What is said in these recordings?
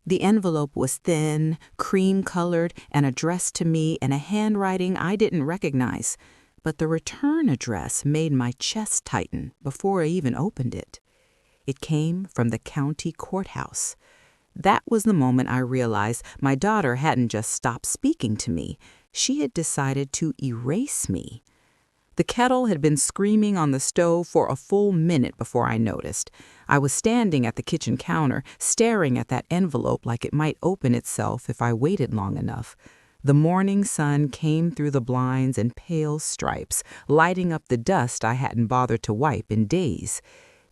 The envelope was thin, cream-colored, and addressed to me in a handwriting I didn't recognize, but the return address made my chest tighten before I even opened it. It came from the county courthouse. That was the moment I realized my daughter hadn't just stopped speaking to me. She had decided to erase me. The kettle had been screaming on the stove for a full minute before I noticed. I was standing at the kitchen counter, staring at that envelope like it might open itself if I waited long enough. The morning sun came through the blinds in pale stripes, lighting up the dust I hadn't bothered to wipe in days.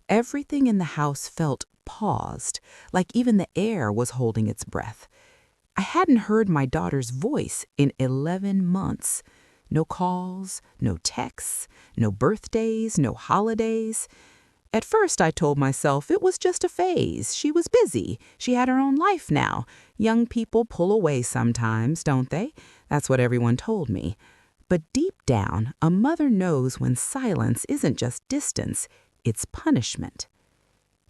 Everything in the house felt paused, like even the air was holding its breath. I hadn't heard my daughter's voice in 11 months. No calls, no texts, no birthdays, no holidays. At first I told myself it was just a phase. She was busy. She had her own life now. Young people pull away sometimes, don't they? That's what everyone told me. But deep down, a mother knows when silence isn't just distance, it's punishment.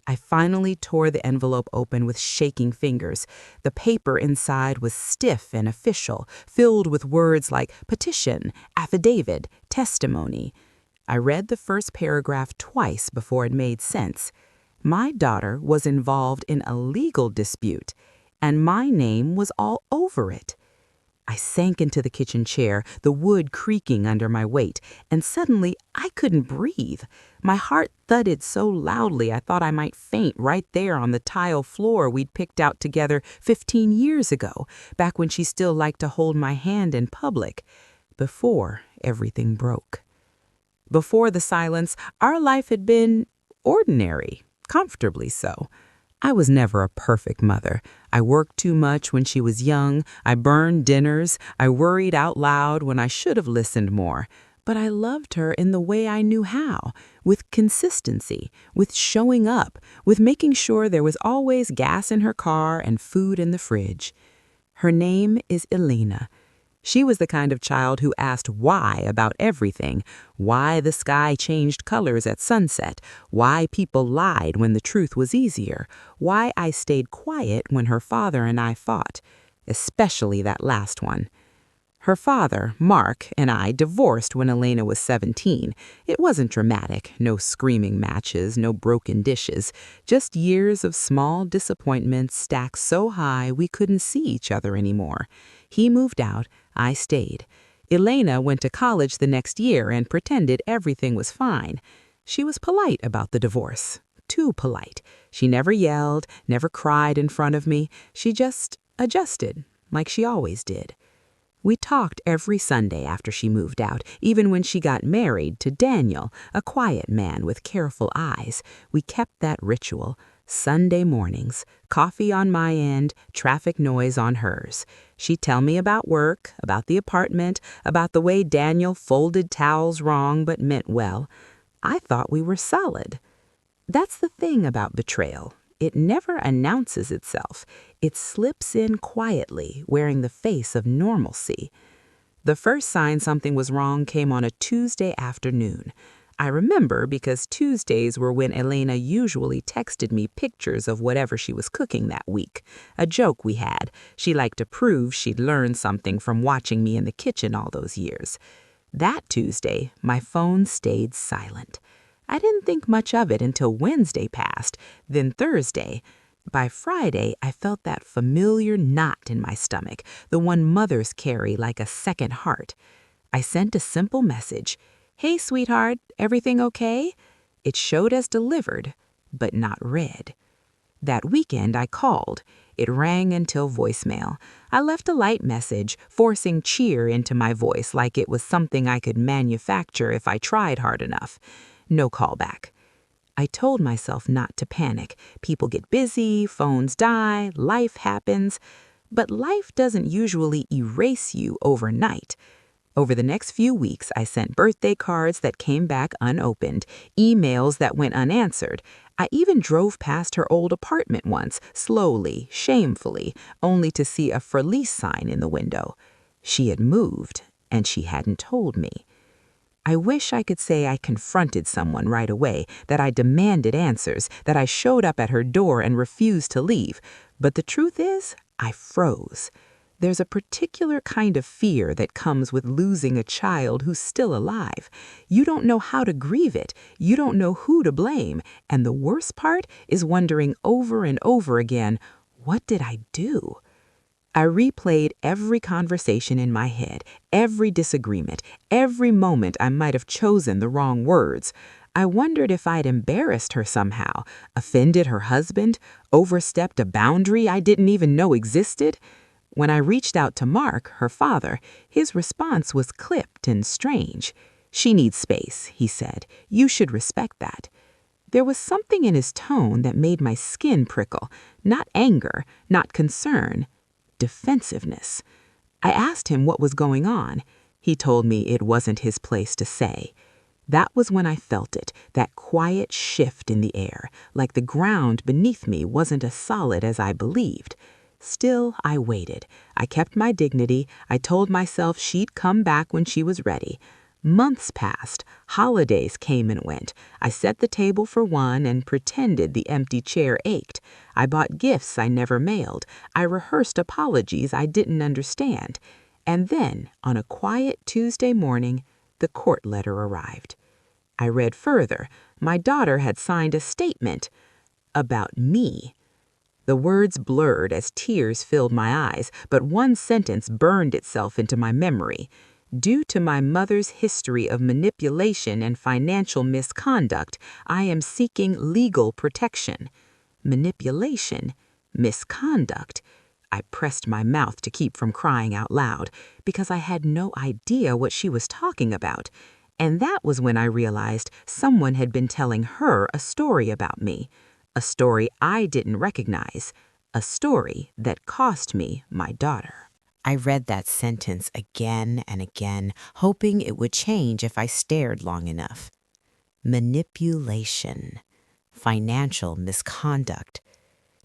I finally tore the envelope open with shaking fingers. The paper inside was stiff and official, filled with words like petition, affidavit, testimony. I read the first paragraph twice before it made sense. My daughter was involved in a legal dispute, and my name was all over it. I sank into the kitchen chair, the wood creaking under my weight, and suddenly I couldn't breathe. My heart thudded so loudly I thought I might faint right there on the tile floor we'd picked out together 15 years ago, back when she still liked to hold my hand in public, before everything broke. Before the silence, our life had been ordinary, comfortably so. I was never a perfect mother. I worked too much when she was young. I burned dinners. I worried out loud when I should have listened more. But I loved her in the way I knew how, with consistency, with showing up, with making sure there was always gas in her car and food in the fridge. Her name is Elena. She was the kind of child who asked why about everything, why the sky changed colors at sunset, why people lied when the truth was easier, why I stayed quiet when her father and I fought, especially that last one. Her father, Mark, and I divorced when Elena was 17. It wasn't dramatic, no screaming matches, no broken dishes, just years of small disappointments stacked so high we couldn't see each other anymore. He moved out, I stayed. Elena went to college the next year and pretended everything was fine. She was polite about the divorce, too polite. She never yelled, never cried in front of me. She just adjusted, like she always did. We talked every Sunday after she moved out, even when she got married to Daniel, a quiet man with careful eyes. We kept that ritual. Sunday mornings, coffee on my end, traffic noise on hers. She'd tell me about work, about the apartment, about the way Daniel folded towels wrong but meant well. I thought we were solid. That's the thing about betrayal. It never announces itself. It slips in quietly, wearing the face of normalcy. The first sign something was wrong came on a Tuesday afternoon. I remember because Tuesdays were when Elena usually texted me pictures of whatever she was cooking that week. A joke we had. She liked to prove she'd learned something from watching me in the kitchen all those years. That Tuesday, my phone stayed silent. I didn't think much of it until Wednesday passed, then Thursday. By Friday, I felt that familiar knot in my stomach, the one mothers carry like a second heart. I sent a simple message. "Hey, sweetheart, everything okay?" It showed as delivered, but not read. That weekend, I called. It rang until voicemail. I left a light message, forcing cheer into my voice like it was something I could manufacture if I tried hard enough. No callback. I told myself not to panic. People get busy, phones die, life happens. But life doesn't usually erase you overnight. Over the next few weeks, I sent birthday cards that came back unopened, emails that went unanswered. I even drove past her old apartment once, slowly, shamefully, only to see a for lease sign in the window. She had moved, and she hadn't told me. I wish I could say I confronted someone right away, that I demanded answers, that I showed up at her door and refused to leave. But the truth is, I froze. There's a particular kind of fear that comes with losing a child who's still alive. You don't know how to grieve it. You don't know who to blame. And the worst part is wondering over and over again, what did I do? I replayed every conversation in my head, every disagreement, every moment I might have chosen the wrong words. I wondered if I'd embarrassed her somehow, offended her husband, overstepped a boundary I didn't even know existed. When I reached out to Mark, her father, his response was clipped and strange. "She needs space," he said. "You should respect that." There was something in his tone that made my skin prickle, not anger, not concern, defensiveness. I asked him what was going on. He told me it wasn't his place to say. That was when I felt it, that quiet shift in the air, like the ground beneath me wasn't as solid as I believed. Still, I waited. I kept my dignity. I told myself she'd come back when she was ready. Months passed. Holidays came and went. I set the table for one and pretended the empty chair ached. I bought gifts I never mailed. I rehearsed apologies I didn't understand. And then, on a quiet Tuesday morning, the court letter arrived. I read further. My daughter had signed a statement about me. The words blurred as tears filled my eyes, but one sentence burned itself into my memory. "Due to my mother's history of manipulation and financial misconduct, I am seeking legal protection." Manipulation? Misconduct? I pressed my mouth to keep from crying out loud, because I had no idea what she was talking about. And that was when I realized someone had been telling her a story about me. A story I didn't recognize. A story that cost me my daughter. I read that sentence again and again, hoping it would change if I stared long enough. Manipulation. Financial misconduct.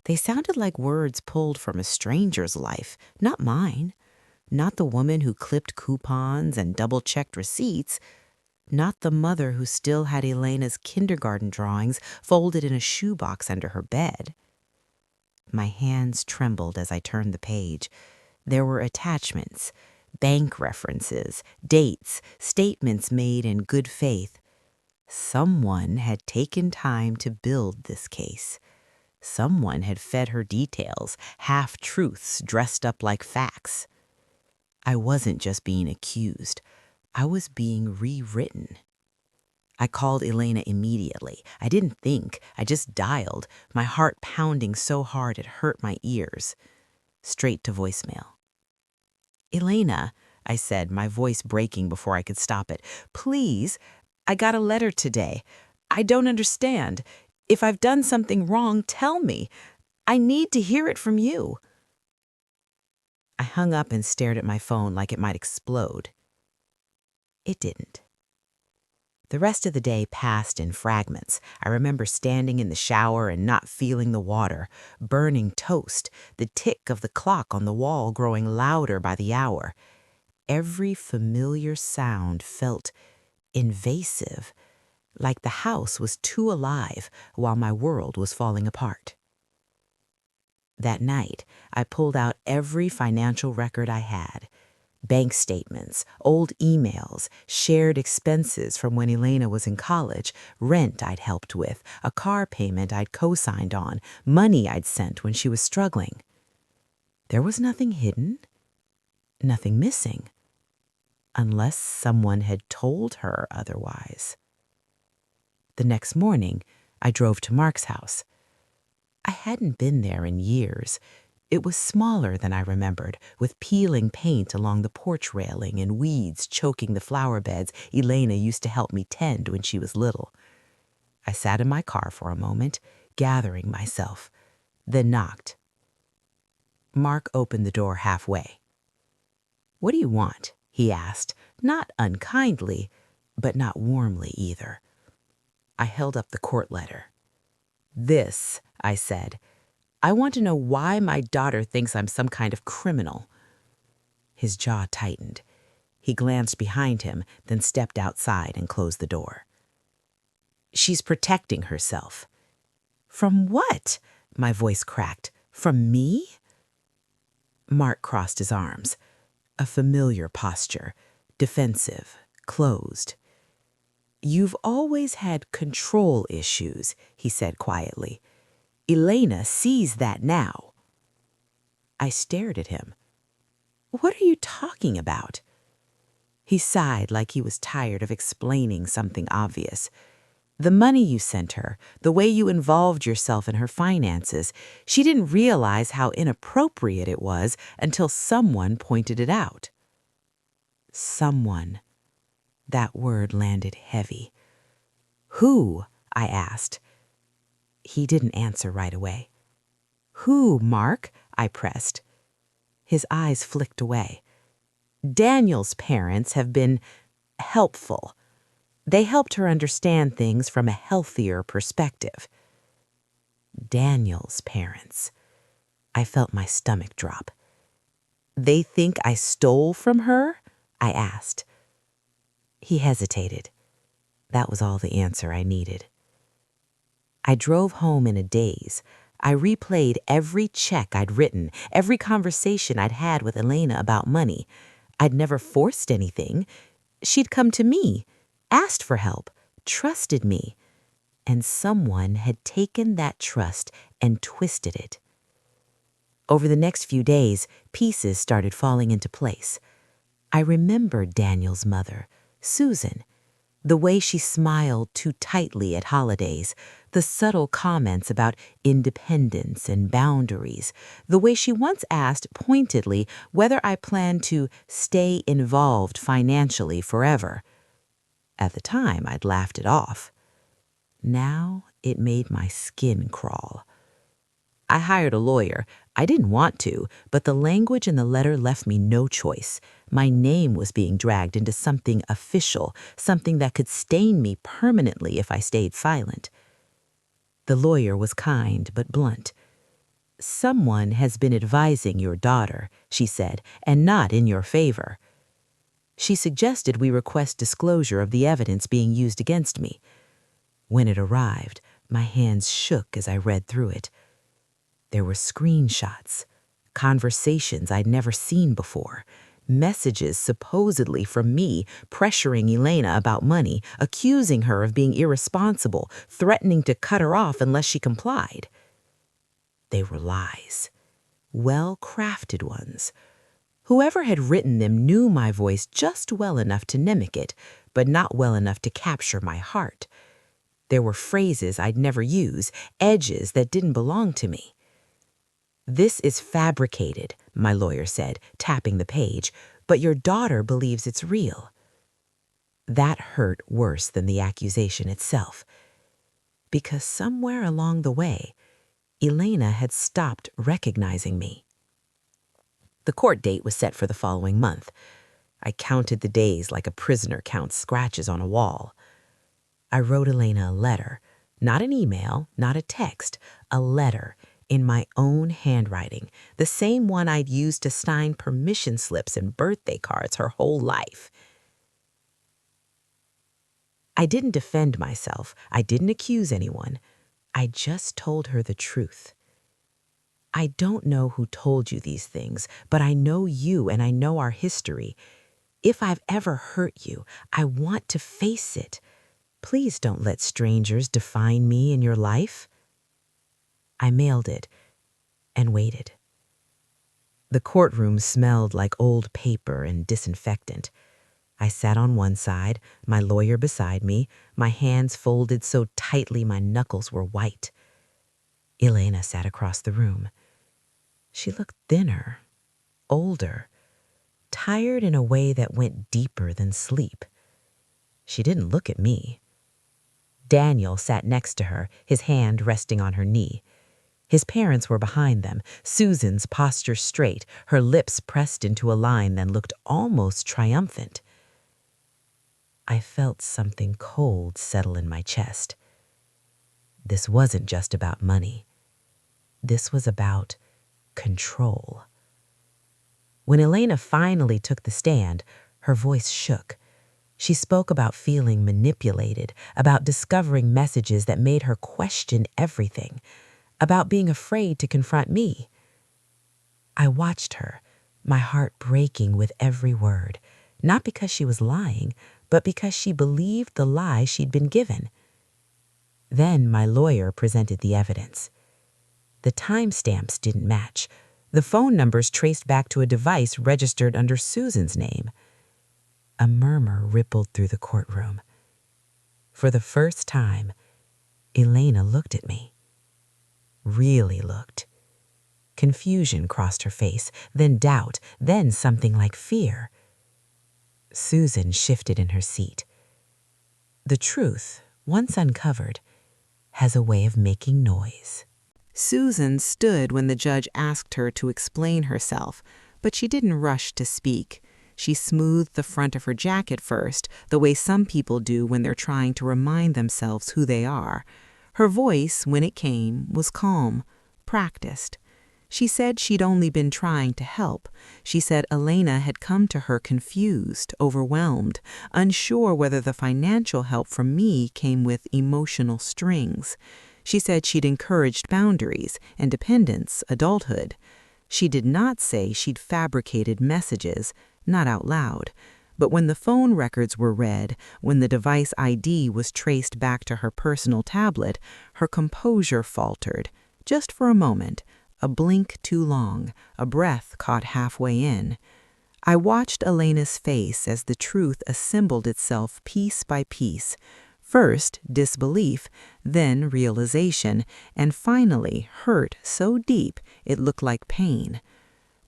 They sounded like words pulled from a stranger's life, not mine. Not the woman who clipped coupons and double-checked receipts. Not the mother who still had Elena's kindergarten drawings folded in a shoebox under her bed. My hands trembled as I turned the page. There were attachments, bank references, dates, statements made in good faith. Someone had taken time to build this case. Someone had fed her details, half-truths dressed up like facts. I wasn't just being accused. I was being rewritten. I called Elena immediately. I didn't think. I just dialed, my heart pounding so hard it hurt my ears. Straight to voicemail. "Elena," I said, my voice breaking before I could stop it, "please, I got a letter today. I don't understand. If I've done something wrong, tell me. I need to hear it from you." I hung up and stared at my phone like it might explode. It didn't. The rest of the day passed in fragments. I remember standing in the shower and not feeling the water, burning toast, the tick of the clock on the wall growing louder by the hour. Every familiar sound felt invasive, like the house was too alive while my world was falling apart. That night, I pulled out every financial record I had. Bank statements, old emails, shared expenses from when Elena was in college, rent I'd helped with, a car payment I'd co-signed on, money I'd sent when she was struggling. There was nothing hidden, nothing missing, unless someone had told her otherwise. The next morning, I drove to Mark's house. I hadn't been there in years. It was smaller than I remembered, with peeling paint along the porch railing and weeds choking the flower beds Elena used to help me tend when she was little. I sat in my car for a moment, gathering myself, then knocked. Mark opened the door halfway. "What do you want?" he asked, not unkindly, but not warmly either. I held up the court letter. "This," I said. "I want to know why my daughter thinks I'm some kind of criminal." His jaw tightened. He glanced behind him, then stepped outside and closed the door. "She's protecting herself." "From what?" My voice cracked. From me? Mark crossed his arms. A familiar posture, defensive, closed. You've always had control issues, he said quietly. Elena sees that now. I stared at him. What are you talking about? He sighed like he was tired of explaining something obvious. The money you sent her, the way you involved yourself in her finances, she didn't realize how inappropriate it was until someone pointed it out. Someone. That word landed heavy. Who? I asked. He didn't answer right away. Who, Mark? I pressed. His eyes flicked away. Daniel's parents have been helpful. They helped her understand things from a healthier perspective. Daniel's parents. I felt my stomach drop. They think I stole from her? I asked. He hesitated. That was all the answer I needed. I drove home in a daze. I replayed every check I'd written, every conversation I'd had with Elena about money. I'd never forced anything. She'd come to me, asked for help, trusted me. And someone had taken that trust and twisted it. Over the next few days, pieces started falling into place. I remembered Daniel's mother, Susan. The way she smiled too tightly at holidays, the subtle comments about independence and boundaries, the way she once asked pointedly whether I planned to stay involved financially forever. At the time, I'd laughed it off. Now it made my skin crawl. I hired a lawyer. I didn't want to, but the language in the letter left me no choice. My name was being dragged into something official, something that could stain me permanently if I stayed silent. The lawyer was kind but blunt. Someone has been advising your daughter, she said, and not in your favor. She suggested we request disclosure of the evidence being used against me. When it arrived, my hands shook as I read through it. There were screenshots, conversations I'd never seen before, messages supposedly from me pressuring Elena about money, accusing her of being irresponsible, threatening to cut her off unless she complied. They were lies, well-crafted ones. Whoever had written them knew my voice just well enough to mimic it, but not well enough to capture my heart. There were phrases I'd never use, edges that didn't belong to me. This is fabricated, my lawyer said, tapping the page, but your daughter believes it's real. That hurt worse than the accusation itself. Because somewhere along the way, Elena had stopped recognizing me. The court date was set for the following month. I counted the days like a prisoner counts scratches on a wall. I wrote Elena a letter, not an email, not a text, a letter in my own handwriting, the same one I'd used to sign permission slips and birthday cards her whole life. I didn't defend myself. I didn't accuse anyone. I just told her the truth. I don't know who told you these things, but I know you and I know our history. If I've ever hurt you, I want to face it. Please don't let strangers define me in your life. I mailed it and waited. The courtroom smelled like old paper and disinfectant. I sat on one side, my lawyer beside me, my hands folded so tightly my knuckles were white. Elena sat across the room. She looked thinner, older, tired in a way that went deeper than sleep. She didn't look at me. Daniel sat next to her, his hand resting on her knee. His parents were behind them, Susan's posture straight, her lips pressed into a line that looked almost triumphant. I felt something cold settle in my chest. This wasn't just about money. This was about control. When Elena finally took the stand, her voice shook. She spoke about feeling manipulated, about discovering messages that made her question everything. about being afraid to confront me. I watched her, my heart breaking with every word, not because she was lying, but because she believed the lie she'd been given. Then my lawyer presented the evidence. The timestamps didn't match. The phone numbers traced back to a device registered under Susan's name. A murmur rippled through the courtroom. For the first time, Elena looked at me. Really looked. Confusion crossed her face, then doubt, then something like fear. Susan shifted in her seat. The truth, once uncovered, has a way of making noise. Susan stood when the judge asked her to explain herself, but she didn't rush to speak. She smoothed the front of her jacket first, the way some people do when they're trying to remind themselves who they are. Her voice, when it came, was calm, practiced. She said she'd only been trying to help. She said Elena had come to her confused, overwhelmed, unsure whether the financial help from me came with emotional strings. She said she'd encouraged boundaries, independence, adulthood. She did not say she'd fabricated messages, not out loud. But when the phone records were read, when the device ID was traced back to her personal tablet, her composure faltered, just for a moment, a blink too long, a breath caught halfway in. I watched Elena's face as the truth assembled itself piece by piece. First, disbelief, then realization, and finally hurt so deep it looked like pain.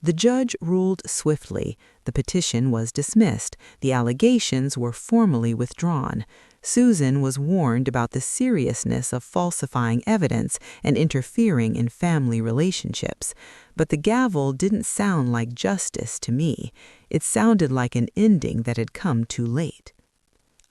The judge ruled swiftly. The petition was dismissed. The allegations were formally withdrawn. Susan was warned about the seriousness of falsifying evidence and interfering in family relationships. But the gavel didn't sound like justice to me. It sounded like an ending that had come too late.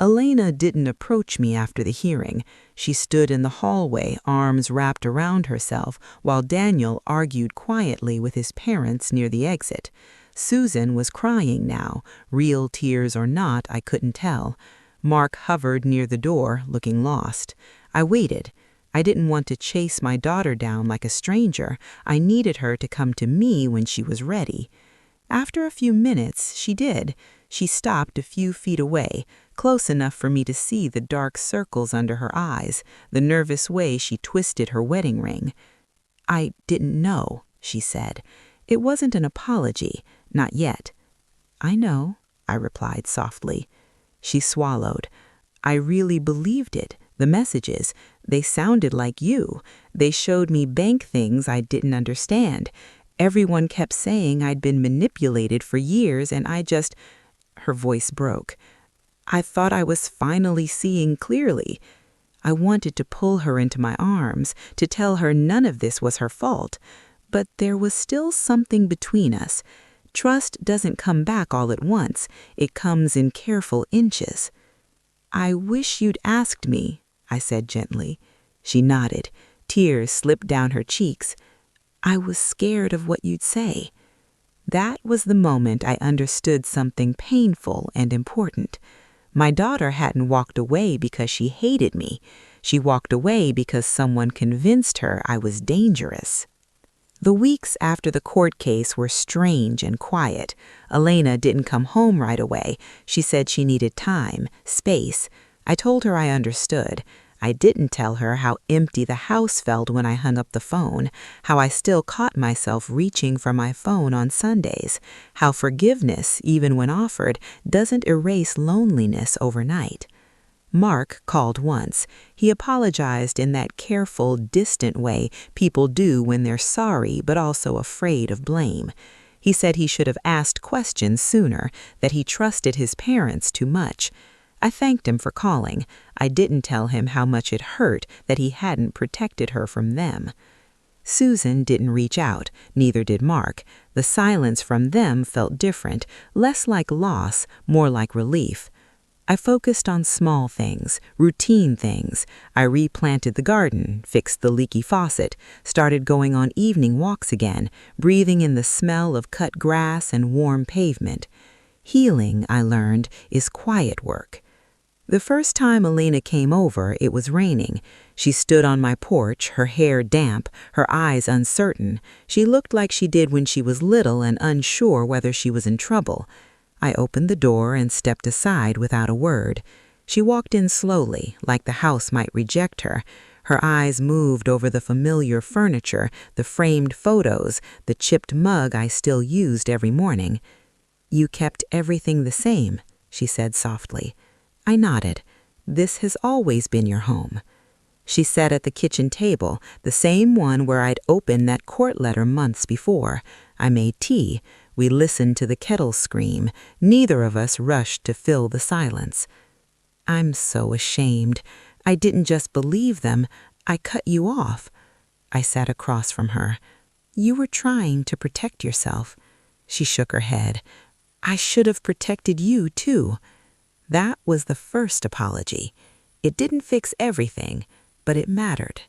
Elena didn't approach me after the hearing. She stood in the hallway, arms wrapped around herself, while Daniel argued quietly with his parents near the exit. Susan was crying now, real tears or not, I couldn't tell. Mark hovered near the door, looking lost. I waited. I didn't want to chase my daughter down like a stranger. I needed her to come to me when she was ready. After a few minutes, she did. She stopped a few feet away, close enough for me to see the dark circles under her eyes, the nervous way she twisted her wedding ring. "I didn't know," she said. It wasn't an apology, not yet. "I know," I replied softly. She swallowed. "I really believed it. The messages, they sounded like you. They showed me bank things I didn't understand. Everyone kept saying I'd been manipulated for years and I just—" Her voice broke. "I thought I was finally seeing clearly." I wanted to pull her into my arms, to tell her none of this was her fault. But there was still something between us. Trust doesn't come back all at once. It comes in careful inches. "I wish you'd asked me," I said gently. She nodded. Tears slipped down her cheeks. "I was scared of what you'd say." That was the moment I understood something painful and important. My daughter hadn't walked away because she hated me. She walked away because someone convinced her I was dangerous. The weeks after the court case were strange and quiet. Elena didn't come home right away. She said she needed time, space. I told her I understood. I didn't tell her how empty the house felt when I hung up the phone, how I still caught myself reaching for my phone on Sundays, how forgiveness, even when offered, doesn't erase loneliness overnight. Mark called once. He apologized in that careful, distant way people do when they're sorry but also afraid of blame. He said he should have asked questions sooner, that he trusted his parents too much. I thanked him for calling. I didn't tell him how much it hurt that he hadn't protected her from them. Susan didn't reach out, neither did Mark. The silence from them felt different, less like loss, more like relief. I focused on small things, routine things. I replanted the garden, fixed the leaky faucet, started going on evening walks again, breathing in the smell of cut grass and warm pavement. Healing, I learned, is quiet work. The first time Elena came over, it was raining. She stood on my porch, her hair damp, her eyes uncertain. She looked like she did when she was little and unsure whether she was in trouble. I opened the door and stepped aside without a word. She walked in slowly, like the house might reject her. Her eyes moved over the familiar furniture, the framed photos, the chipped mug I still used every morning. "You kept everything the same," she said softly. I nodded. "This has always been your home." She sat at the kitchen table, the same one where I'd opened that court letter months before. I made tea. We listened to the kettle scream. Neither of us rushed to fill the silence. "I'm so ashamed. I didn't just believe them. I cut you off." I sat across from her. "You were trying to protect yourself." She shook her head. "I should have protected you, too." That was the first apology. It didn't fix everything, but it mattered.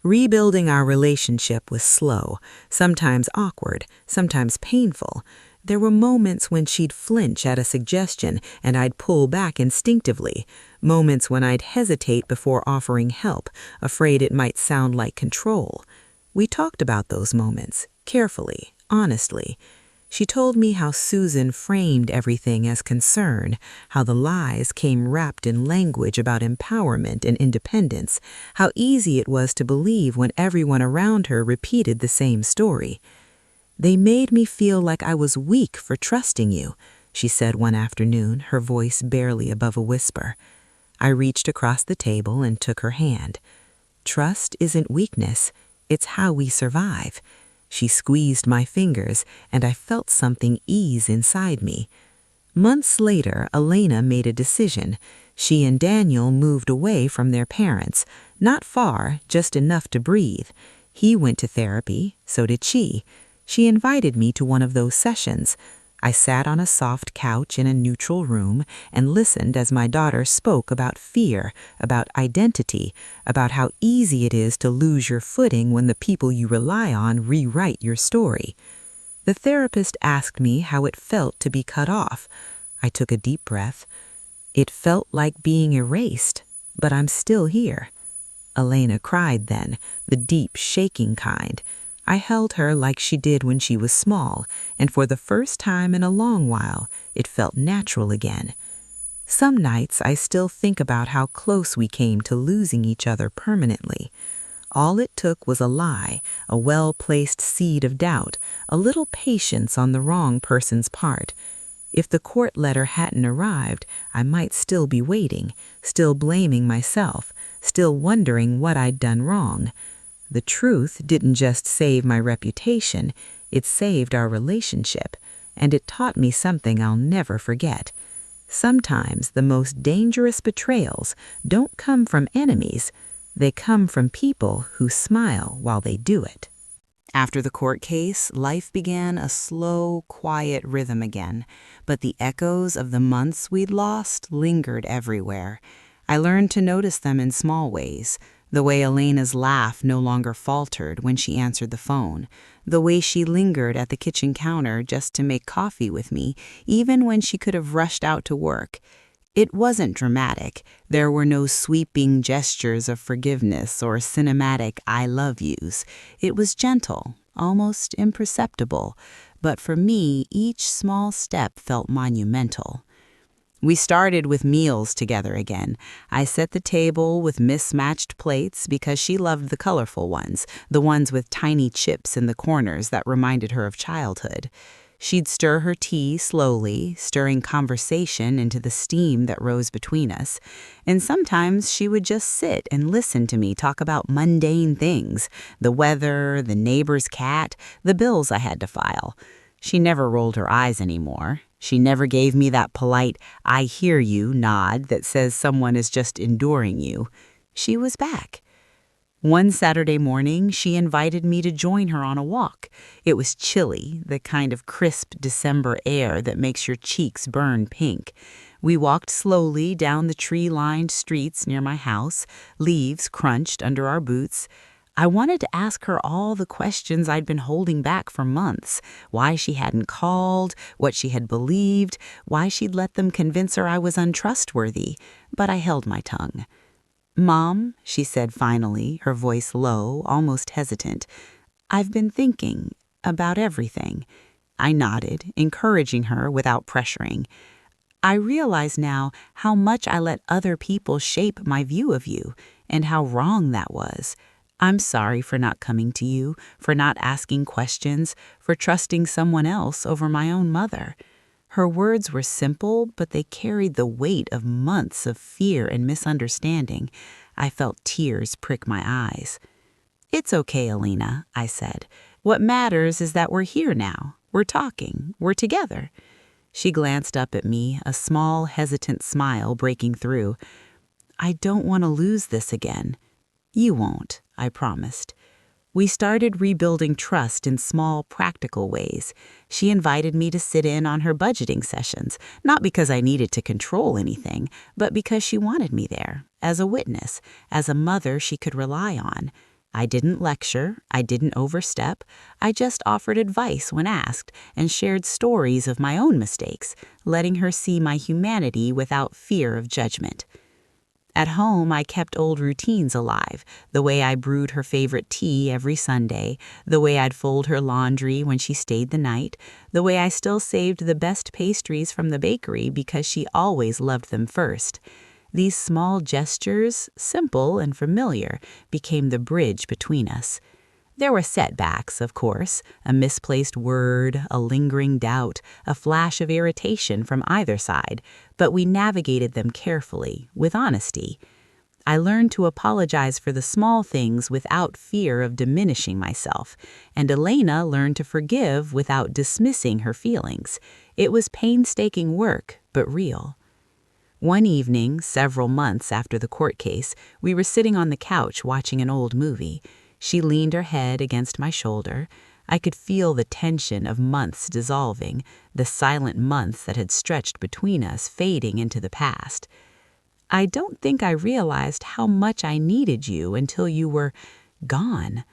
Rebuilding our relationship was slow, sometimes awkward, sometimes painful. There were moments when she'd flinch at a suggestion and I'd pull back instinctively, moments when I'd hesitate before offering help, afraid it might sound like control. We talked about those moments, carefully, honestly. She told me how Susan framed everything as concern, how the lies came wrapped in language about empowerment and independence, how easy it was to believe when everyone around her repeated the same story. "They made me feel like I was weak for trusting you," she said one afternoon, her voice barely above a whisper. I reached across the table and took her hand. "Trust isn't weakness, it's how we survive." She squeezed my fingers, and I felt something ease inside me. Months later, Elena made a decision. She and Daniel moved away from their parents. Not far, just enough to breathe. He went to therapy, so did she. She invited me to one of those sessions. I sat on a soft couch in a neutral room and listened as my daughter spoke about fear, about identity, about how easy it is to lose your footing when the people you rely on rewrite your story. The therapist asked me how it felt to be cut off. I took a deep breath. "It felt like being erased, but I'm still here." Elena cried then, the deep, shaking kind. I held her like she did when she was small, and for the first time in a long while, it felt natural again. Some nights I still think about how close we came to losing each other permanently. All it took was a lie, a well-placed seed of doubt, a little patience on the wrong person's part. If the court letter hadn't arrived, I might still be waiting, still blaming myself, still wondering what I'd done wrong. The truth didn't just save my reputation, it saved our relationship, and it taught me something I'll never forget. Sometimes the most dangerous betrayals don't come from enemies, they come from people who smile while they do it. After the court case, life began a slow, quiet rhythm again, but the echoes of the months we'd lost lingered everywhere. I learned to notice them in small ways. The way Elena's laugh no longer faltered when she answered the phone. The way she lingered at the kitchen counter just to make coffee with me, even when she could have rushed out to work. It wasn't dramatic. There were no sweeping gestures of forgiveness or cinematic I love yous. It was gentle, almost imperceptible. But for me, each small step felt monumental. We started with meals together again. I set the table with mismatched plates because she loved the colorful ones, the ones with tiny chips in the corners that reminded her of childhood. She'd stir her tea slowly, stirring conversation into the steam that rose between us. And sometimes she would just sit and listen to me talk about mundane things, the weather, the neighbor's cat, the bills I had to file. She never rolled her eyes anymore. She never gave me that polite, "I hear you" nod that says someone is just enduring you. She was back. One Saturday morning, she invited me to join her on a walk. It was chilly, the kind of crisp December air that makes your cheeks burn pink. We walked slowly down the tree-lined streets near my house, leaves crunched under our boots. I wanted to ask her all the questions I'd been holding back for months: why she hadn't called, what she had believed, why she'd let them convince her I was untrustworthy, but I held my tongue. "Mom," she said finally, her voice low, almost hesitant, "I've been thinking about everything." I nodded, encouraging her without pressuring. "I realize now how much I let other people shape my view of you, and how wrong that was. I'm sorry for not coming to you, for not asking questions, for trusting someone else over my own mother." Her words were simple, but they carried the weight of months of fear and misunderstanding. I felt tears prick my eyes. "It's okay, Alina," I said. "What matters is that we're here now. We're talking. We're together." She glanced up at me, a small, hesitant smile breaking through. "I don't want to lose this again." "You won't," I promised. We started rebuilding trust in small, practical ways. She invited me to sit in on her budgeting sessions, not because I needed to control anything, but because she wanted me there, as a witness, as a mother she could rely on. I didn't lecture, I didn't overstep, I just offered advice when asked and shared stories of my own mistakes, letting her see my humanity without fear of judgment. At home, I kept old routines alive, the way I brewed her favorite tea every Sunday, the way I'd fold her laundry when she stayed the night, the way I still saved the best pastries from the bakery because she always loved them first. These small gestures, simple and familiar, became the bridge between us. There were setbacks, of course, a misplaced word, a lingering doubt, a flash of irritation from either side, but we navigated them carefully, with honesty. I learned to apologize for the small things without fear of diminishing myself, and Elena learned to forgive without dismissing her feelings. It was painstaking work, but real. One evening, several months after the court case, we were sitting on the couch watching an old movie. She leaned her head against my shoulder. I could feel the tension of months dissolving, the silent months that had stretched between us fading into the past. "I don't think I realized how much I needed you until you were gone."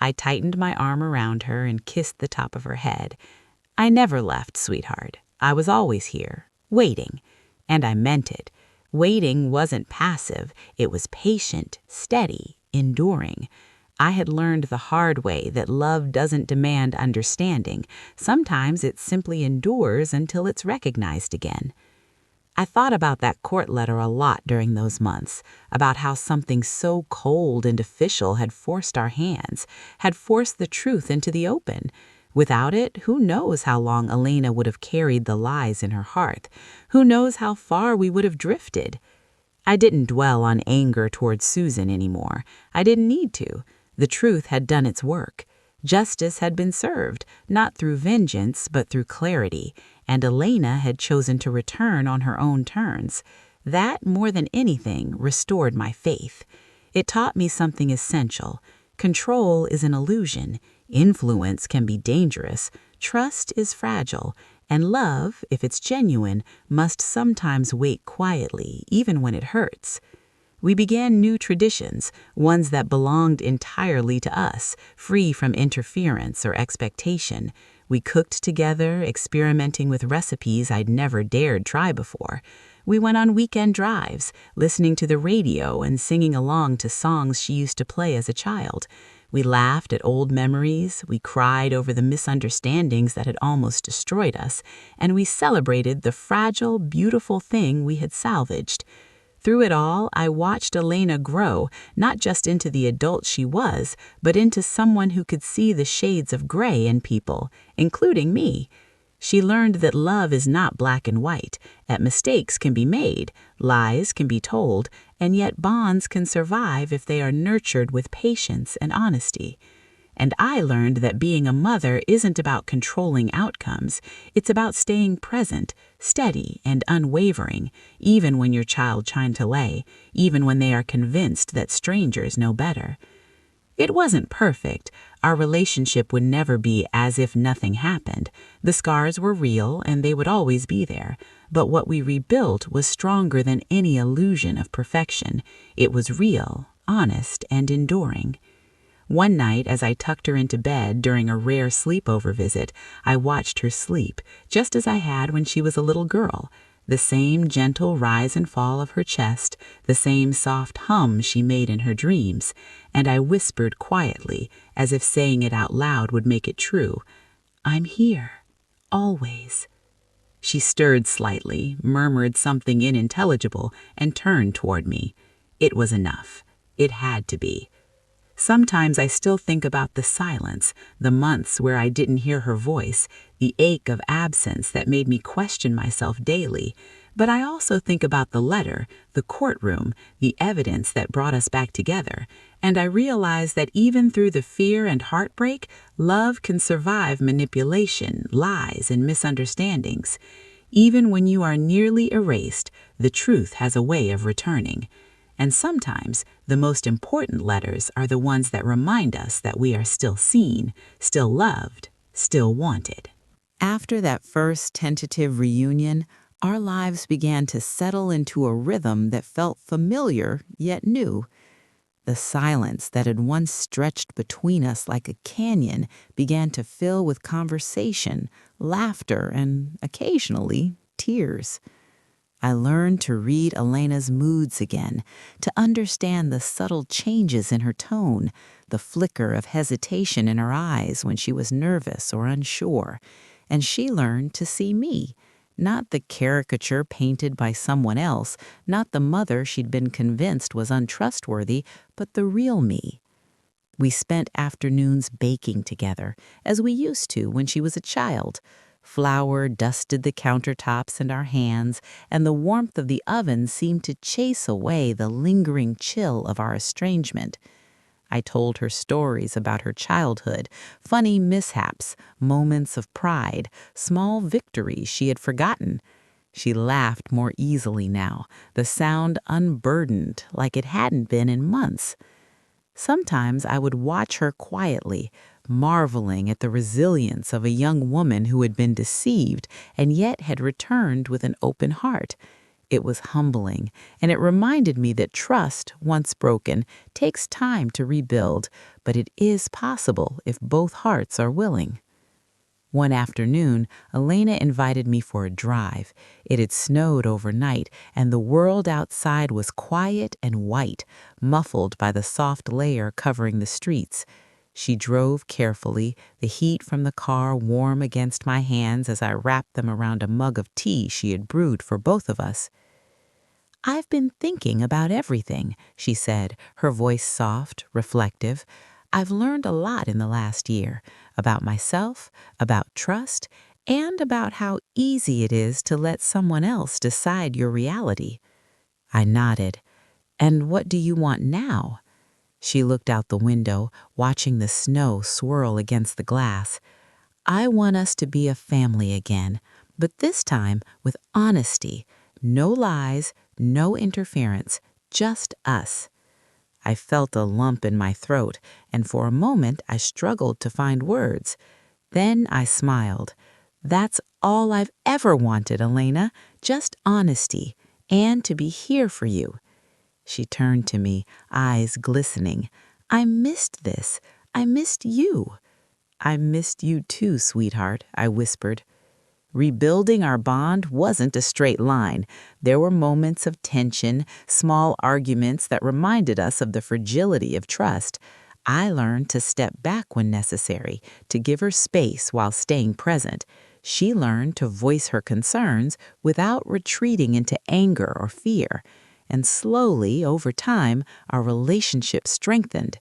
I tightened my arm around her and kissed the top of her head. "I never left, sweetheart. I was always here, waiting." And I meant it. Waiting wasn't passive. It was patient, steady, enduring. I had learned the hard way that love doesn't demand understanding. Sometimes it simply endures until it's recognized again. I thought about that court letter a lot during those months, about how something so cold and official had forced our hands, had forced the truth into the open. Without it, who knows how long Elena would have carried the lies in her heart? Who knows how far we would have drifted? I didn't dwell on anger towards Susan anymore. I didn't need to. The truth had done its work. Justice had been served, not through vengeance, but through clarity, and Elena had chosen to return on her own terms. That, more than anything, restored my faith. It taught me something essential. Control is an illusion. Influence can be dangerous. Trust is fragile. And love, if it's genuine, must sometimes wait quietly, even when it hurts. We began new traditions, ones that belonged entirely to us, free from interference or expectation. We cooked together, experimenting with recipes I'd never dared try before. We went on weekend drives, listening to the radio and singing along to songs she used to play as a child. We laughed at old memories, we cried over the misunderstandings that had almost destroyed us, and we celebrated the fragile, beautiful thing we had salvaged. Through it all, I watched Elena grow, not just into the adult she was, but into someone who could see the shades of gray in people, including me. She learned that love is not black and white, that mistakes can be made, lies can be told, and yet bonds can survive if they are nurtured with patience and honesty. And I learned that being a mother isn't about controlling outcomes. It's about staying present, steady, and unwavering, even when your child chine to lay, even when they are convinced that strangers know better. It wasn't perfect. Our relationship would never be as if nothing happened. The scars were real, and they would always be there. But what we rebuilt was stronger than any illusion of perfection. It was real, honest, and enduring. One night, as I tucked her into bed during a rare sleepover visit, I watched her sleep, just as I had when she was a little girl. The same gentle rise and fall of her chest, the same soft hum she made in her dreams, and I whispered quietly, as if saying it out loud would make it true, "I'm here, always." She stirred slightly, murmured something unintelligible, and turned toward me. It was enough. It had to be. Sometimes I still think about the silence, the months where I didn't hear her voice, the ache of absence that made me question myself daily. But I also think about the letter, the courtroom, the evidence that brought us back together, and I realize that even through the fear and heartbreak, love can survive manipulation, lies, and misunderstandings. Even when you are nearly erased, the truth has a way of returning. And sometimes the most important letters are the ones that remind us that we are still seen, still loved, still wanted. After that first tentative reunion, our lives began to settle into a rhythm that felt familiar yet new. The silence that had once stretched between us like a canyon began to fill with conversation, laughter, and occasionally tears. I learned to read Elena's moods again, to understand the subtle changes in her tone, the flicker of hesitation in her eyes when she was nervous or unsure, and she learned to see me, not the caricature painted by someone else, not the mother she'd been convinced was untrustworthy, but the real me. We spent afternoons baking together, as we used to when she was a child. Flour dusted the countertops and our hands, and the warmth of the oven seemed to chase away the lingering chill of our estrangement. I told her stories about her childhood, funny mishaps, moments of pride, small victories she had forgotten. She laughed more easily now, the sound unburdened like it hadn't been in months. Sometimes I would watch her quietly, marveling at the resilience of a young woman who had been deceived and yet had returned with an open heart. It was humbling, and it reminded me that trust, once broken, takes time to rebuild, but it is possible if both hearts are willing. One afternoon, Elena invited me for a drive. It had snowed overnight, and the world outside was quiet and white, muffled by the soft layer covering the streets. She drove carefully, the heat from the car warm against my hands as I wrapped them around a mug of tea she had brewed for both of us. "I've been thinking about everything," she said, her voice soft, reflective. "I've learned a lot in the last year, about myself, about trust, and about how easy it is to let someone else decide your reality." I nodded. "And what do you want now?" She looked out the window, watching the snow swirl against the glass. "I want us to be a family again, but this time with honesty. No lies, no interference, just us." I felt a lump in my throat, and for a moment I struggled to find words. Then I smiled. "That's all I've ever wanted, Elena, just honesty, and to be here for you." She turned to me, eyes glistening. "I missed this. I missed you." "I missed you too, sweetheart," I whispered. Rebuilding our bond wasn't a straight line. There were moments of tension, small arguments that reminded us of the fragility of trust. I learned to step back when necessary, to give her space while staying present. She learned to voice her concerns without retreating into anger or fear. And slowly, over time, our relationship strengthened.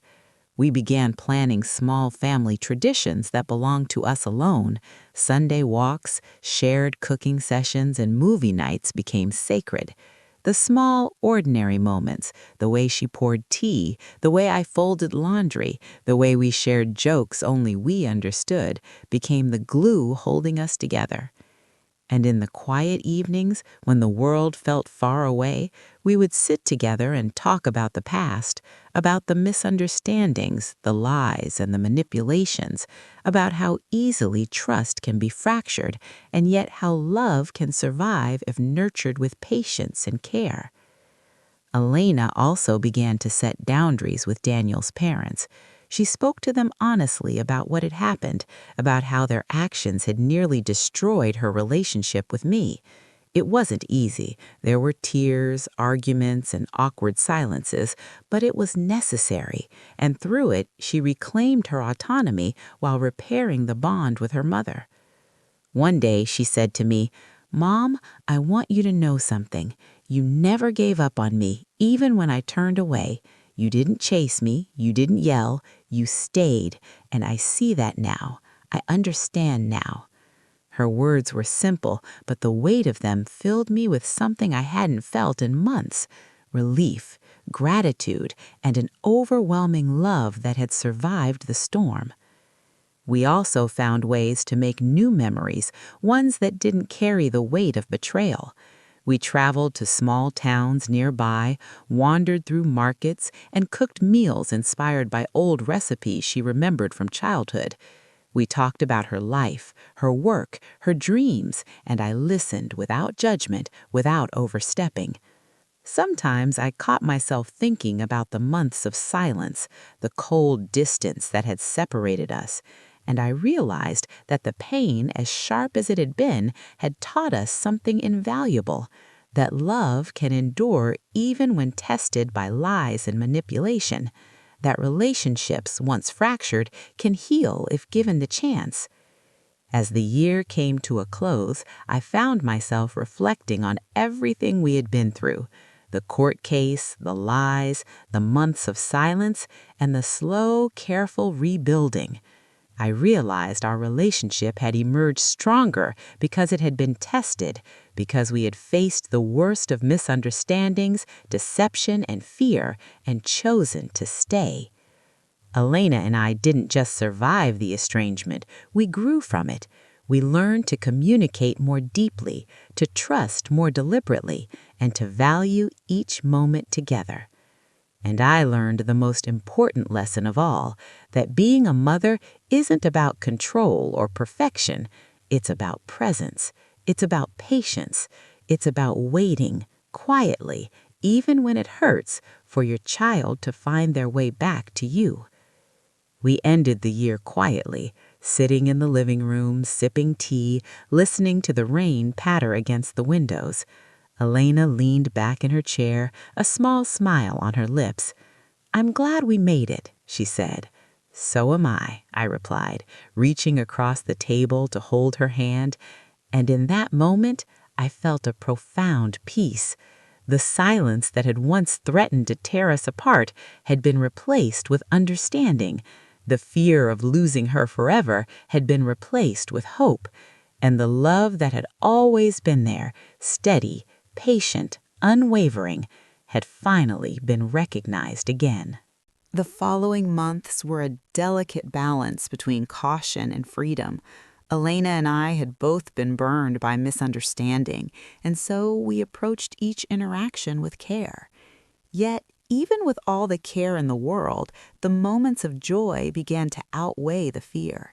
We began planning small family traditions that belonged to us alone. Sunday walks, shared cooking sessions, and movie nights became sacred. The small, ordinary moments, the way she poured tea, the way I folded laundry, the way we shared jokes only we understood, became the glue holding us together. And in the quiet evenings, when the world felt far away, we would sit together and talk about the past, about the misunderstandings, the lies, and the manipulations, about how easily trust can be fractured, and yet how love can survive if nurtured with patience and care. Elena also began to set boundaries with Daniel's parents. She spoke to them honestly about what had happened, about how their actions had nearly destroyed her relationship with me. It wasn't easy. There were tears, arguments, and awkward silences, but it was necessary, and through it, she reclaimed her autonomy while repairing the bond with her mother. One day, she said to me, "Mom, I want you to know something. You never gave up on me, even when I turned away. You didn't chase me, you didn't yell, you stayed, and I see that now. I understand now." Her words were simple, but the weight of them filled me with something I hadn't felt in months: relief, gratitude, and an overwhelming love that had survived the storm. We also found ways to make new memories, ones that didn't carry the weight of betrayal. We traveled to small towns nearby, wandered through markets, and cooked meals inspired by old recipes she remembered from childhood. We talked about her life, her work, her dreams, and I listened without judgment, without overstepping. Sometimes I caught myself thinking about the months of silence, the cold distance that had separated us, and I realized that the pain, as sharp as it had taught us something invaluable, that love can endure even when tested by lies and manipulation, that relationships, once fractured, can heal if given the chance. As the year came to a close, I found myself reflecting on everything we had been through: the court case, the lies, the months of silence, and the slow, careful rebuilding. I realized our relationship had emerged stronger because it had been tested, because we had faced the worst of misunderstandings, deception, and fear, and chosen to stay. Elena and I didn't just survive the estrangement, we grew from it. We learned to communicate more deeply, to trust more deliberately, and to value each moment together. And I learned the most important lesson of all, that being a mother isn't about control or perfection. It's about presence. It's about patience. It's about waiting quietly, even when it hurts, for your child to find their way back to you. We ended the year quietly, sitting in the living room, sipping tea, listening to the rain patter against the windows. Elena leaned back in her chair, a small smile on her lips. "I'm glad we made it," she said. "So am I replied, reaching across the table to hold her hand. And in that moment, I felt a profound peace. The silence that had once threatened to tear us apart had been replaced with understanding. The fear of losing her forever had been replaced with hope. And the love that had always been there, steady, patient, unwavering, had finally been recognized again. The following months were a delicate balance between caution and freedom. Elena and I had both been burned by misunderstanding, and so we approached each interaction with care. Yet, even with all the care in the world, the moments of joy began to outweigh the fear.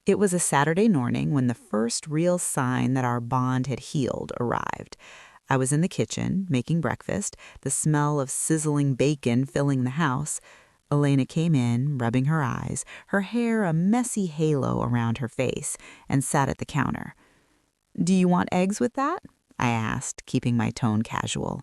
It was a Saturday morning when the first real sign that our bond had healed arrived. I was in the kitchen, making breakfast, the smell of sizzling bacon filling the house. Elena came in, rubbing her eyes, her hair a messy halo around her face, and sat at the counter. "Do you want eggs with that?" I asked, keeping my tone casual.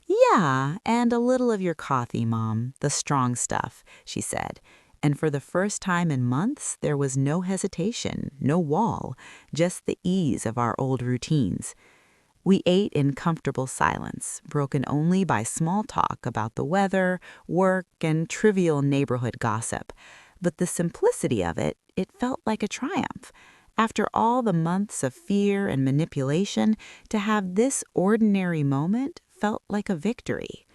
"Yeah, and a little of your coffee, Mom, the strong stuff," she said. And for the first time in months, there was no hesitation, no wall, just the ease of our old routines. We ate in comfortable silence, broken only by small talk about the weather, work, and trivial neighborhood gossip. But the simplicity of it felt like a triumph. After all the months of fear and manipulation, to have this ordinary moment felt like a victory.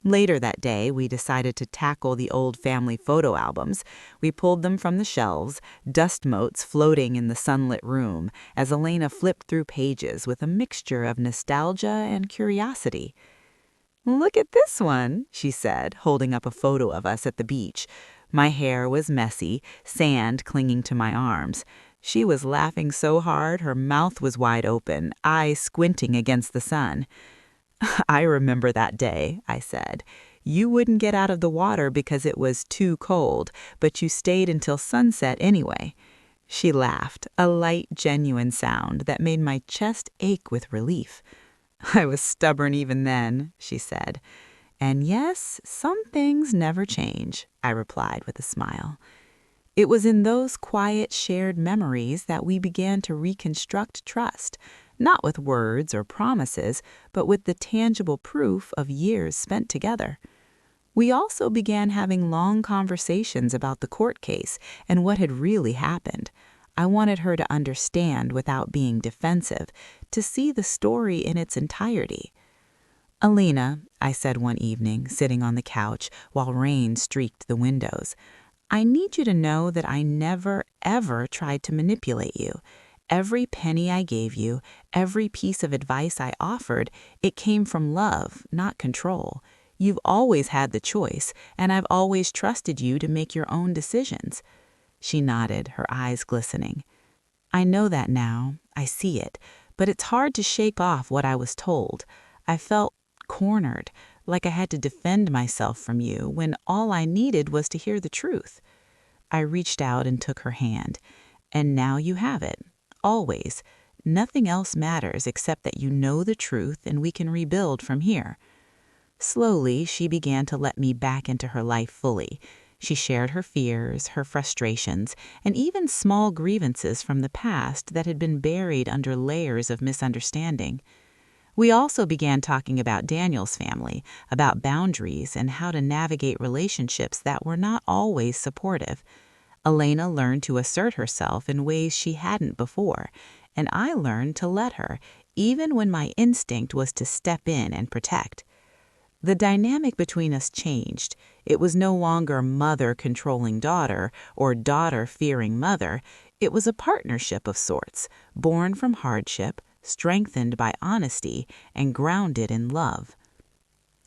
Later that day, we decided to tackle the old family photo albums. We pulled them from the shelves, dust motes floating in the sunlit room, as Elena flipped through pages with a mixture of nostalgia and curiosity. "Look at this one," she said, holding up a photo of us at the beach. My hair was messy, sand clinging to my arms. She was laughing so hard her mouth was wide open, eyes squinting against the sun. "I remember that day," I said. You wouldn't get out of the water because it was too cold, but you stayed until sunset anyway." She laughed, a light, genuine sound that made my chest ache with relief. "I was stubborn even then," she said. "And yes, some things never change," I replied with a smile. It was in those quiet, shared memories that we began to reconstruct trust, not with words or promises, but with the tangible proof of years spent together. We also began having long conversations about the court case and what had really happened. I wanted her to understand without being defensive, to see the story in its entirety. "Alina," I said one evening, sitting on the couch while rain streaked the windows, "I need you to know that I never, ever tried to manipulate you. Every penny I gave you, every piece of advice I offered, it came from love, not control. You've always had the choice, and I've always trusted you to make your own decisions." She nodded, her eyes glistening. "I know that now. I see it. But it's hard to shake off what I was told. I felt cornered, like I had to defend myself from you when all I needed was to hear the truth." I reached out and took her hand. "And now you have it. Always. Nothing else matters except that you know the truth and we can rebuild from here." Slowly, she began to let me back into her life fully. She shared her fears, her frustrations, and even small grievances from the past that had been buried under layers of misunderstanding. We also began talking about Daniel's family, about boundaries and how to navigate relationships that were not always supportive. Elena learned to assert herself in ways she hadn't before, and I learned to let her, even when my instinct was to step in and protect. The dynamic between us changed. It was no longer mother controlling daughter or daughter fearing mother. It was a partnership of sorts, born from hardship, strengthened by honesty, and grounded in love.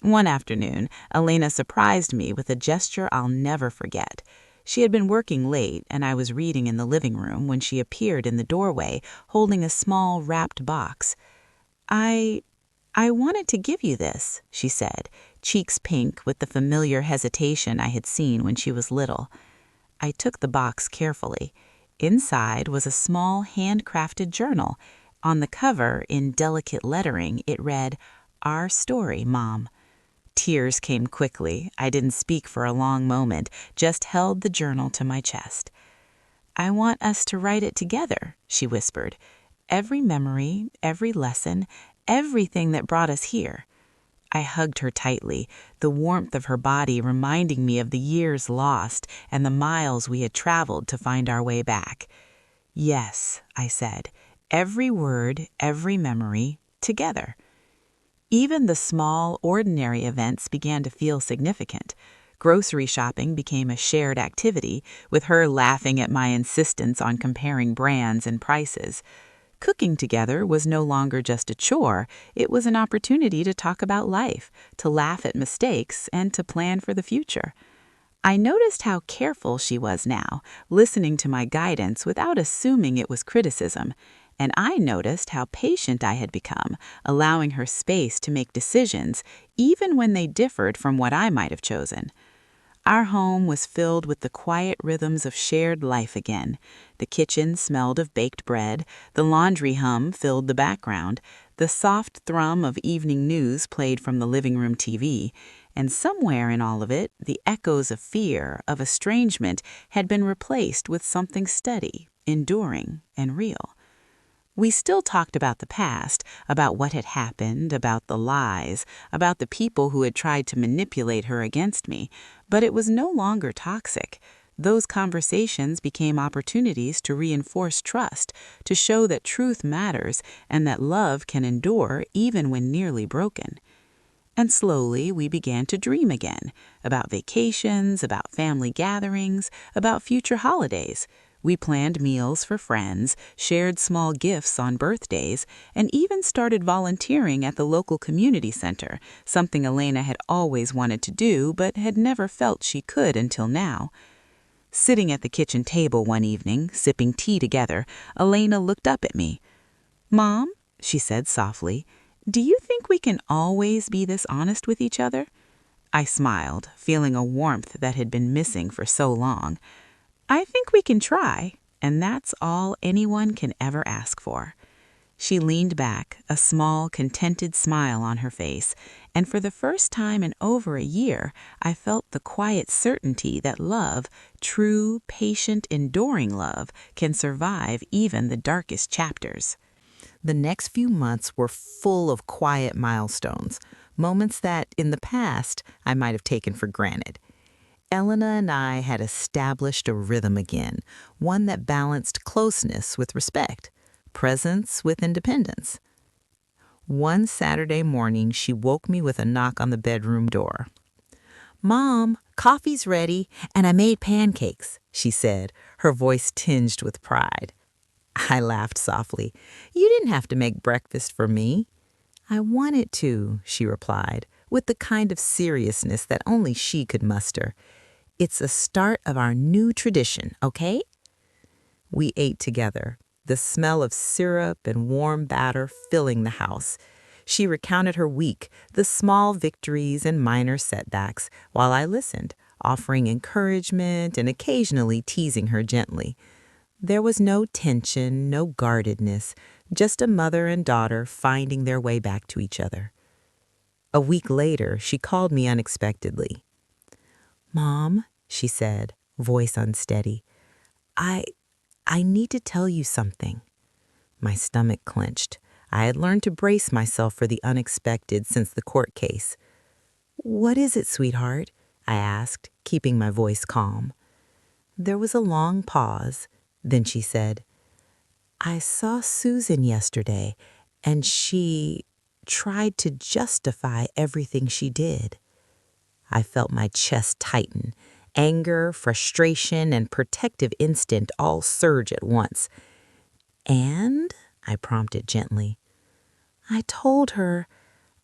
One afternoon, Elena surprised me with a gesture I'll never forget. She had been working late, and I was reading in the living room when she appeared in the doorway, holding a small wrapped box. I wanted to give you this," she said, cheeks pink with the familiar hesitation I had seen when she was little. I took the box carefully. Inside was a small handcrafted journal. On the cover, in delicate lettering, it read, "Our story, Mom." Tears came quickly. I didn't speak for a long moment, just held the journal to my chest. "I want us to write it together," she whispered. "Every memory, every lesson, everything that brought us here." I hugged her tightly, the warmth of her body reminding me of the years lost and the miles we had traveled to find our way back. "Yes," I said, "every word, every memory, together." Even the small, ordinary events began to feel significant. Grocery shopping became a shared activity, with her laughing at my insistence on comparing brands and prices. Cooking together was no longer just a chore, it was an opportunity to talk about life, to laugh at mistakes, and to plan for the future. I noticed how careful she was now, listening to my guidance without assuming it was criticism, and I noticed how patient I had become, allowing her space to make decisions, even when they differed from what I might have chosen. Our home was filled with the quiet rhythms of shared life again. The kitchen smelled of baked bread, the laundry hum filled the background, the soft thrum of evening news played from the living room TV, and somewhere in all of it, the echoes of fear, of estrangement, had been replaced with something steady, enduring, and real. We still talked about the past, about what had happened, about the lies, about the people who had tried to manipulate her against me, but it was no longer toxic. Those conversations became opportunities to reinforce trust, to show that truth matters and that love can endure even when nearly broken. And slowly we began to dream again, about vacations, about family gatherings, about future holidays. We planned meals for friends, shared small gifts on birthdays, and even started volunteering at the local community center, something Elena had always wanted to do but had never felt she could until now. Sitting at the kitchen table one evening, sipping tea together, Elena looked up at me. "Mom," she said softly, "do you think we can always be this honest with each other?" I smiled, feeling a warmth that had been missing for so long. I think we can try, and that's all anyone can ever ask for. She leaned back, a small, contented smile on her face, and for the first time in over a year, I felt the quiet certainty that love, true, patient, enduring love, can survive even the darkest chapters. The next few months were full of quiet milestones, moments that, in the past, I might have taken for granted. Elena and I had established a rhythm again, one that balanced closeness with respect, presence with independence. One Saturday morning, she woke me with a knock on the bedroom door. "Mom, coffee's ready, and I made pancakes," she said, her voice tinged with pride. I laughed softly. "You didn't have to make breakfast for me." "I wanted to," she replied, with the kind of seriousness that only she could muster. "It's the start of our new tradition, okay?" We ate together, the smell of syrup and warm batter filling the house. She recounted her week, the small victories and minor setbacks, while I listened, offering encouragement and occasionally teasing her gently. There was no tension, no guardedness, just a mother and daughter finding their way back to each other. A week later, she called me unexpectedly. "Mom," she said, voice unsteady, I need to tell you something." My stomach clenched. I had learned to brace myself for the unexpected since the court case. "What is it, sweetheart?" I asked, keeping my voice calm. There was a long pause. Then she said, "I saw Susan yesterday, and she tried to justify everything she did." I felt my chest tighten. Anger, frustration, and protective instinct all surge at once. "And?" I prompted gently. I told her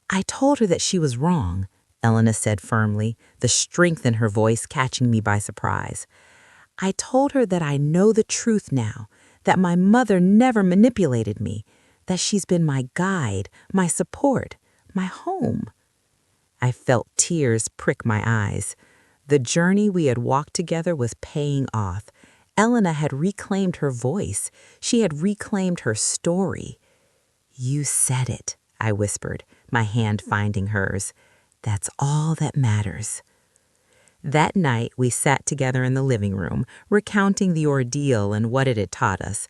that she was wrong," Elena said firmly, the strength in her voice catching me by surprise. "I told her that I know the truth now, that my mother never manipulated me, that she's been my guide, my support, my home." I felt tears prick my eyes. The journey we had walked together was paying off. Elena had reclaimed her voice. She had reclaimed her story. "You said it," I whispered, my hand finding hers. "That's all that matters." That night, we sat together in the living room, recounting the ordeal and what it had taught us.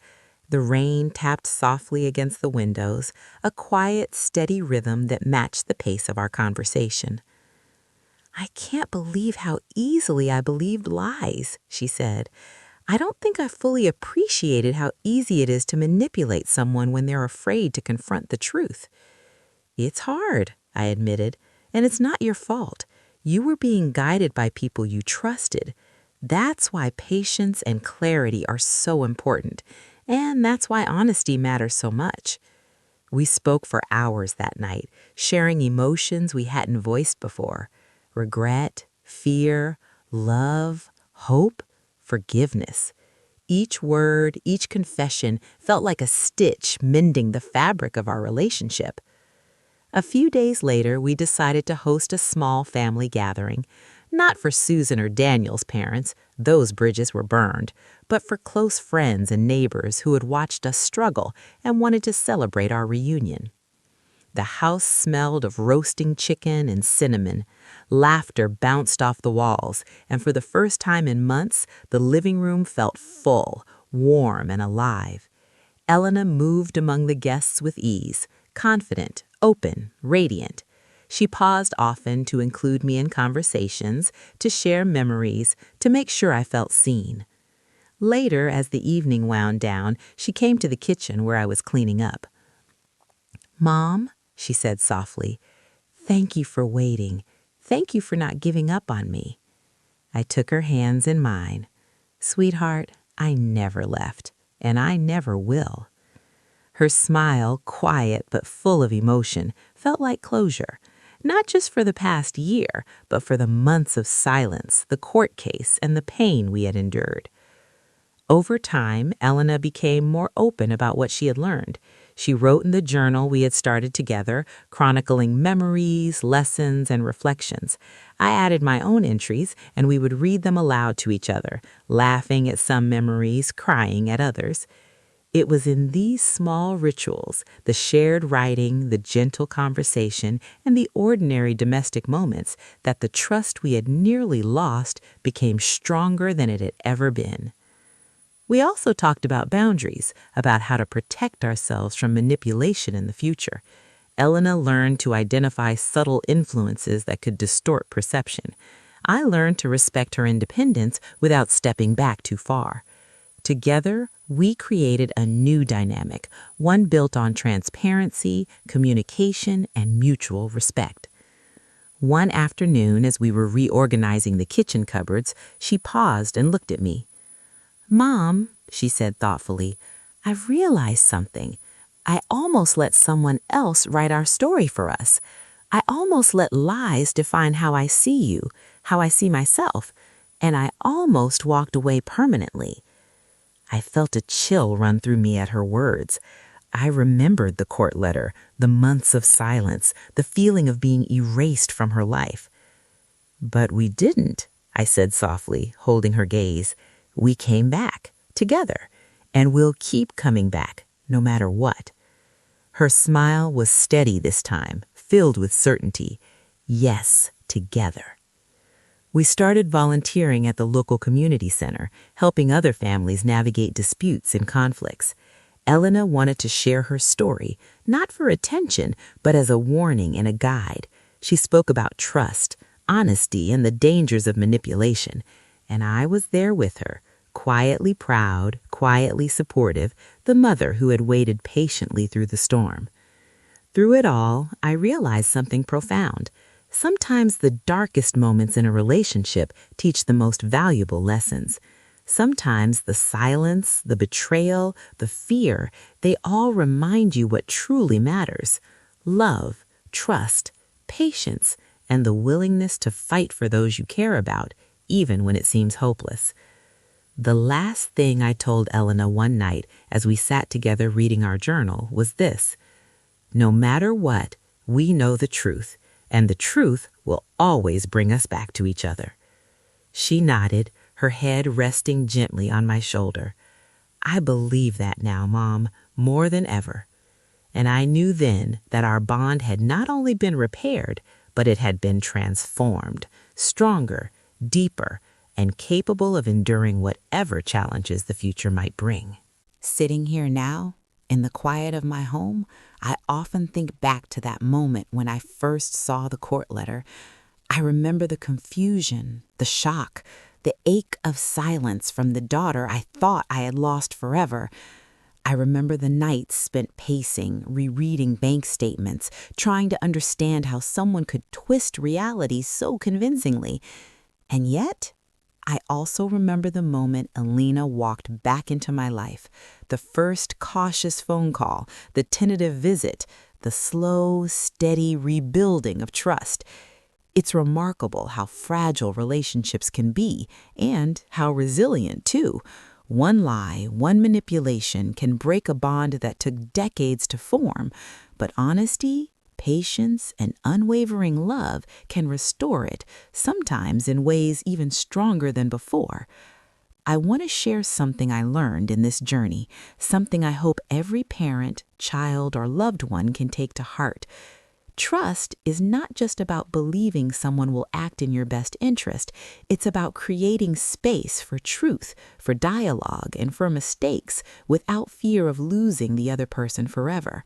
The rain tapped softly against the windows, a quiet, steady rhythm that matched the pace of our conversation. "I can't believe how easily I believed lies," she said. "I don't think I fully appreciated how easy it is to manipulate someone when they're afraid to confront the truth." "It's hard," I admitted, "and it's not your fault. You were being guided by people you trusted. That's why patience and clarity are so important, and that's why honesty matters so much." We spoke for hours that night, sharing emotions we hadn't voiced before. Regret, fear, love, hope, forgiveness. Each word, each confession felt like a stitch mending the fabric of our relationship. A few days later, we decided to host a small family gathering, not for Susan or Daniel's parents, those bridges were burned, but for close friends and neighbors who had watched us struggle and wanted to celebrate our reunion. The house smelled of roasting chicken and cinnamon. Laughter bounced off the walls, and for the first time in months, the living room felt full, warm, and alive. Elena moved among the guests with ease, confident, open, radiant. She paused often to include me in conversations, to share memories, to make sure I felt seen. Later, as the evening wound down, she came to the kitchen where I was cleaning up. "Mom," she said softly, "thank you for waiting. Thank you for not giving up on me." I took her hands in mine. "Sweetheart, I never left, and I never will." Her smile, quiet but full of emotion, felt like closure, not just for the past year, but for the months of silence, the court case, and the pain we had endured. Over time, Elena became more open about what she had learned. She wrote in the journal we had started together, chronicling memories, lessons, and reflections. I added my own entries, and we would read them aloud to each other, laughing at some memories, crying at others. It was in these small rituals, the shared writing, the gentle conversation, and the ordinary domestic moments, that the trust we had nearly lost became stronger than it had ever been. We also talked about boundaries, about how to protect ourselves from manipulation in the future. Elena learned to identify subtle influences that could distort perception. I learned to respect her independence without stepping back too far. Together, we created a new dynamic, one built on transparency, communication, and mutual respect. One afternoon, as we were reorganizing the kitchen cupboards, she paused and looked at me. "Mom," she said thoughtfully, "I've realized something. I almost let someone else write our story for us. I almost let lies define how I see you, how I see myself, and I almost walked away permanently." I felt a chill run through me at her words. I remembered the court letter, the months of silence, the feeling of being erased from her life. "But we didn't," I said softly, holding her gaze. "We came back, together, and we'll keep coming back, no matter what." Her smile was steady this time, filled with certainty. Yes, together. We started volunteering at the local community center, helping other families navigate disputes and conflicts. Elena wanted to share her story, not for attention, but as a warning and a guide. She spoke about trust, honesty, and the dangers of manipulation, and I was there with her, quietly proud, quietly supportive, the mother who had waited patiently through the storm. Through it all, I realized something profound. Sometimes the darkest moments in a relationship teach the most valuable lessons. Sometimes the silence, the betrayal, the fear, they all remind you what truly matters. Love, trust, patience, and the willingness to fight for those you care about, even when it seems hopeless. The last thing I told Elena one night as we sat together reading our journal was this: "No matter what, we know the truth, and the truth will always bring us back to each other." She nodded, her head resting gently on my shoulder. "I believe that now, Mom, more than ever." And I knew then that our bond had not only been repaired, but it had been transformed, stronger, deeper, and capable of enduring whatever challenges the future might bring. Sitting here now, in the quiet of my home, I often think back to that moment when I first saw the court letter. I remember the confusion, the shock, the ache of silence from the daughter I thought I had lost forever. I remember the nights spent pacing, rereading bank statements, trying to understand how someone could twist reality so convincingly. And yet, I also remember the moment Elena walked back into my life, the first cautious phone call, the tentative visit, the slow, steady rebuilding of trust. It's remarkable how fragile relationships can be, and how resilient, too. One lie, one manipulation can break a bond that took decades to form, but honesty, patience, and unwavering love can restore it, sometimes in ways even stronger than before. I want to share something I learned in this journey, something I hope every parent, child, or loved one can take to heart. Trust is not just about believing someone will act in your best interest. It's about creating space for truth, for dialogue, and for mistakes without fear of losing the other person forever.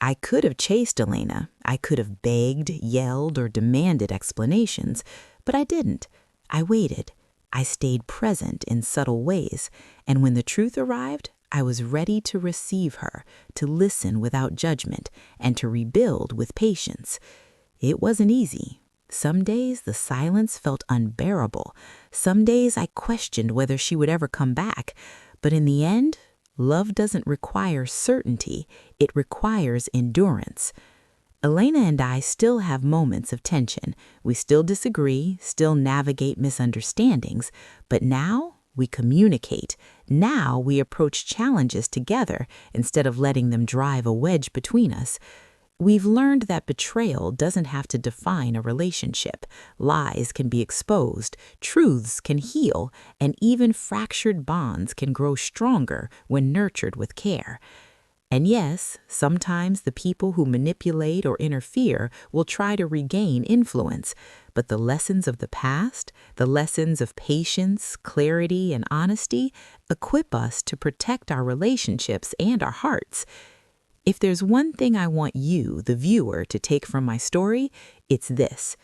I could have chased Elena. I could have begged, yelled, or demanded explanations, but I didn't. I waited. I stayed present in subtle ways, and when the truth arrived, I was ready to receive her, to listen without judgment, and to rebuild with patience. It wasn't easy. Some days the silence felt unbearable. Some days I questioned whether she would ever come back. But in the end, love doesn't require certainty. It requires endurance. Elena and I still have moments of tension. We still disagree, still navigate misunderstandings. But now we communicate. Now we approach challenges together instead of letting them drive a wedge between us. We've learned that betrayal doesn't have to define a relationship. Lies can be exposed, truths can heal, and even fractured bonds can grow stronger when nurtured with care. And yes, sometimes the people who manipulate or interfere will try to regain influence, but the lessons of the past, the lessons of patience, clarity, and honesty, equip us to protect our relationships and our hearts. If there's one thing I want you, the viewer, to take from my story, it's this.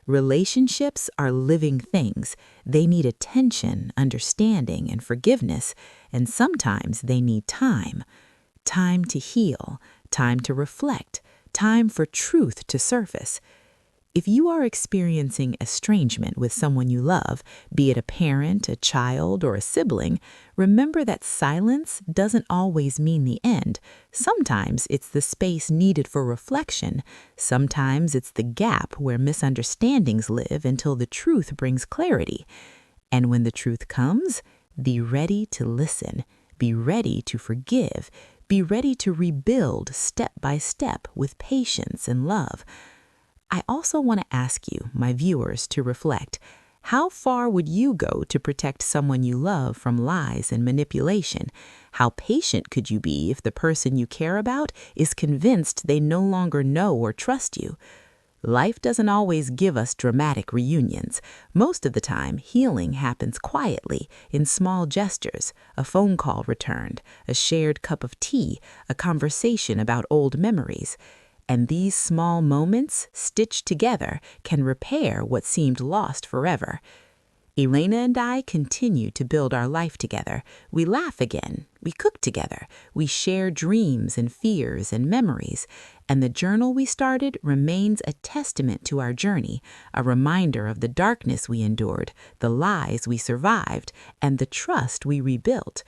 Relationships are living things. They need attention, understanding, and forgiveness, and sometimes they need time. Time to heal, time to reflect, time for truth to surface. If you are experiencing estrangement with someone you love, be it a parent, a child, or a sibling, remember that silence doesn't always mean the end. Sometimes it's the space needed for reflection. Sometimes it's the gap where misunderstandings live until the truth brings clarity. And when the truth comes, be ready to listen. Be ready to forgive. Be ready to rebuild step by step with patience and love. I also want to ask you, my viewers, to reflect. How far would you go to protect someone you love from lies and manipulation? How patient could you be if the person you care about is convinced they no longer know or trust you? Life doesn't always give us dramatic reunions. Most of the time, healing happens quietly, in small gestures, a phone call returned, a shared cup of tea, a conversation about old memories. And these small moments, stitched together, can repair what seemed lost forever. Elena and I continue to build our life together. We laugh again. We cook together. We share dreams and fears and memories. And the journal we started remains a testament to our journey, a reminder of the darkness we endured, the lies we survived, and the trust we rebuilt.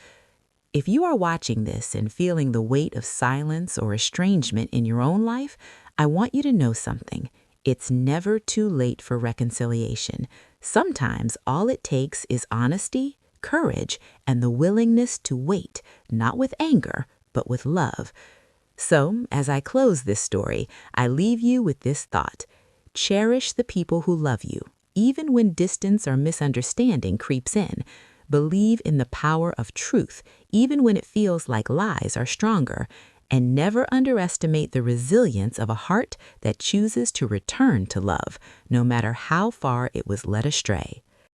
If you are watching this and feeling the weight of silence or estrangement in your own life, I want you to know something. It's never too late for reconciliation. Sometimes all it takes is honesty, courage, and the willingness to wait, not with anger, but with love. So, as I close this story, I leave you with this thought. Cherish the people who love you, even when distance or misunderstanding creeps in. Believe in the power of truth, even when it feels like lies are stronger. And never underestimate the resilience of a heart that chooses to return to love, no matter how far it was led astray.